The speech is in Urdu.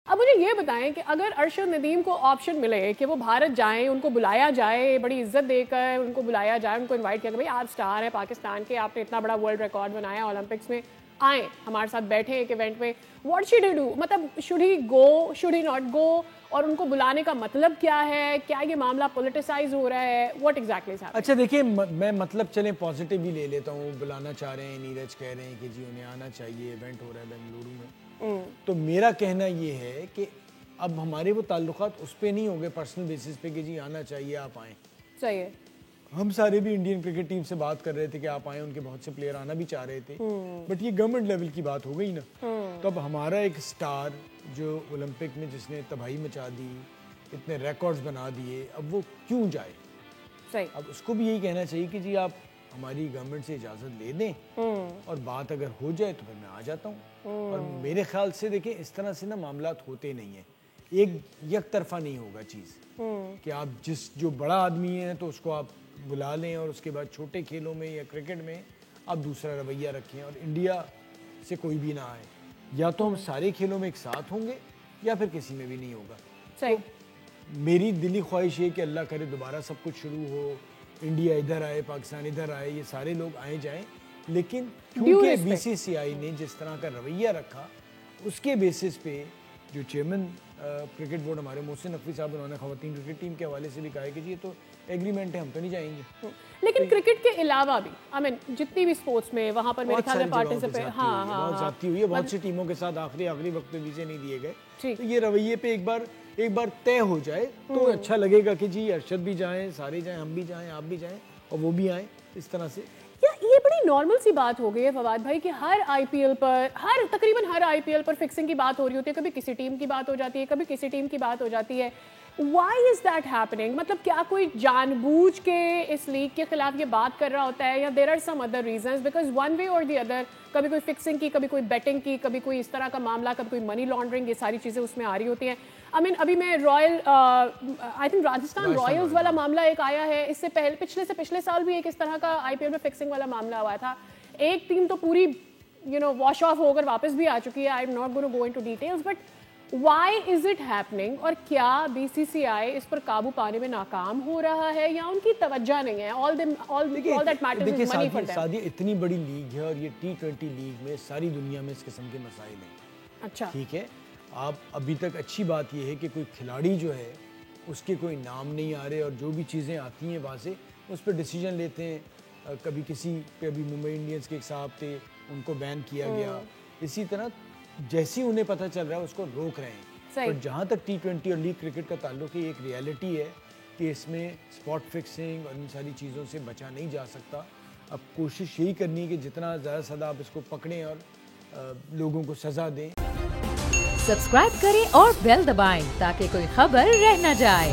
اب مجھے یہ بتائیں کہ اگر ارشد ندیم کو آپشن ملے کہ وہ بھارت جائیں، ان کو بلایا جائے، بڑی عزت دے کر ان کو بلایا جائے، ان کو انوائٹ کیا کہ بھائی آپ سٹار ہیں پاکستان کے، آپ نے اتنا بڑا ورلڈ ریکارڈ بنایا اولمپکس میں، آئیں ہمارے ساتھ بیٹھیں ایک ایونٹ میں، واٹ شوڈ ہی ڈو؟ مطلب should he go, should he not go? اور ان کو بلانے کا مطلب کیا ہے؟ کیا یہ معاملہ پولیٹیسائز ہو رہا ہے؟ واٹ ایگزیکٹلی ہے؟ اچھا دیکھیں، میں مطلب چلیں پازیٹیو ہی لے لیتا ہوں. بلانا چاہ رہے ہیں، نیرج کہہ رہے ہیں کہ جی انہیں آنا چاہیے، ایونٹ ہو رہا ہے بنگلورو میں. تو میرا کہنا یہ ہے کہ اب ہمارے وہ تعلقات اس پہ نہیں ہوں گے پرسنل بیسس پہ کہ جی آنا چاہیے آپ آئیں. صحیح ہے. ہم سارے بھی انڈین کرکٹ ٹیم سے بات کر رہے تھے کہ آپ آئیں، ان کے بہت سے پلیئر آنا بھی چاہ رہے تھے، بٹ یہ گورنمنٹ لیول کی بات ہو گئی نا. تو اب ہمارا ایک سٹار جو اولمپک میں جس نے تباہی مچا دی، اتنے ریکارڈز بنا دیے، اب وہ کیوں جائے؟ اب اس کو بھی یہی کہنا چاہیے کہ جی آپ ہماری گورنمنٹ سے اجازت لے دیں اور بات اگر ہو جائے تو پھر میں آ جاتا ہوں. اور میرے خیال سے دیکھیں اس طرح سے نا معاملات ہوتے نہیں ہیں، ایک یک طرفہ نہیں ہوگا چیز کہ آپ جو بڑا آدمی ہے تو اس کو آپ بلا لیں اور اس کے بعد چھوٹے کھیلوں میں یا کرکٹ میں آپ دوسرا رویہ رکھیں اور انڈیا سے کوئی بھی نہ آئے. یا تو ہم سارے کھیلوں میں ایک ساتھ ہوں گے یا پھر کسی میں بھی نہیں ہوگا. صحیح. میری دلی خواہش ہے کہ اللہ کرے دوبارہ سب کچھ شروع ہو، انڈیا ادھر آئے، پاکستان ادھر آئے، یہ سارے لوگ آئے جائیں. لیکن کیونکہ بی سی سی آئی نے جس طرح کا رویہ رکھا اس کے بیسس پہ جو چیئرمین کرکٹ بورڈ ہمارے محسن نقوی صاحب، انہوں نے خواتین کرکٹ ٹیم کے حوالے سے بھی کہا ہے کہ جی یہ تو ایگریمنٹ ہے، ہم تو نہیں جائیں گے. لیکن کرکٹ کے علاوہ بھی جتنی بھی سپورٹس میں وہاں پر میرے خیال میں پارٹیسپیٹ بہت زیادتی ہوئی ہے، بہت سی ٹیموں کے ساتھ آخری وقت پہ ویزے نہیں دیے گئے. تو یہ رویے پہ ایک بار طے ہو جائے تو اچھا لگے گا کہ جی ارشد بھی جائیں، سارے جائیں، ہم بھی جائیں، آپ بھی جائیں اور وہ بھی آئیں. اس طرح سے یہ بڑی نارمل سی بات ہو گئی ہے فواد بھائی کہ ہر آئی پی ایل پر، تقریباً ہر آئی پی ایل پر فکسنگ کی بات ہو رہی ہوتی ہے. کبھی کسی ٹیم کی بات ہو جاتی ہے، کبھی کسی ٹیم کی بات ہو جاتی ہے. Why is that happening؟ مطلب کیا کوئی جان بوجھ کے اس لیگ کے خلاف یہ بات کر رہا ہوتا ہے یا there are some other reasons؟ Because one way or the other کبھی کوئی فکسنگ کی، کبھی کوئی بیٹنگ کی، کبھی کوئی اس طرح کا معاملہ، کبھی کوئی منی لانڈرنگ، یہ ساری چیزیں اس میں آ رہی ہوتی ہیں. ابھی میں آئی تھنک راجستھان رائلز والا معاملہ ایک آیا ہے، اس سے پچھلے سال بھی ایک اس طرح کا آئی پی ایل میں فکسنگ والا معاملہ ہوا تھا. ایک ٹیم تو پوری واش آف ہو کر واپس بھی آ چکی ہے. I am not going to go into details, but why is it happening? اور کیا بی سی سی آئی اس پر قابو پانے میں ناکام ہو رہا ہے یا ان کی توجہ نہیں ہے؟ all that matters is money for them. Sadia اتنی بڑی لیگ ہے اور یہ T20 لیگ میں ساری دنیا میں اس قسم کے مسائل ہیں. اچھا ٹھیک ہے، آپ ابھی تک اچھی بات یہ ہے کہ کوئی کھلاڑی جو ہے اس کے کوئی نام نہیں آ رہے اور جو بھی چیزیں آتی ہیں واضح اس پہ ڈیسیجن لیتے ہیں. کبھی کسی پہ، ابھی ممبئی انڈینز کے ایک صاحب تھے، ان کو بین کیا گیا. اسی طرح جیسی انہیں پتہ چل رہا ہے اس کو روک رہے ہیں. پر جہاں تک T20 اور لیگ کرکٹ کا تعلق ہے، ایک ریالٹی ہے کہ اس میں اسپاٹ فکسنگ اور ان ساری چیزوں سے بچا نہیں جا سکتا. اب کوشش یہی کرنی ہے کہ جتنا زیادہ سے زیادہ آپ اس کو پکڑیں اور لوگوں کو سزا دیں. سبسکرائب کریں اور بیل دبائیں تاکہ کوئی خبر رہ نہ جائے.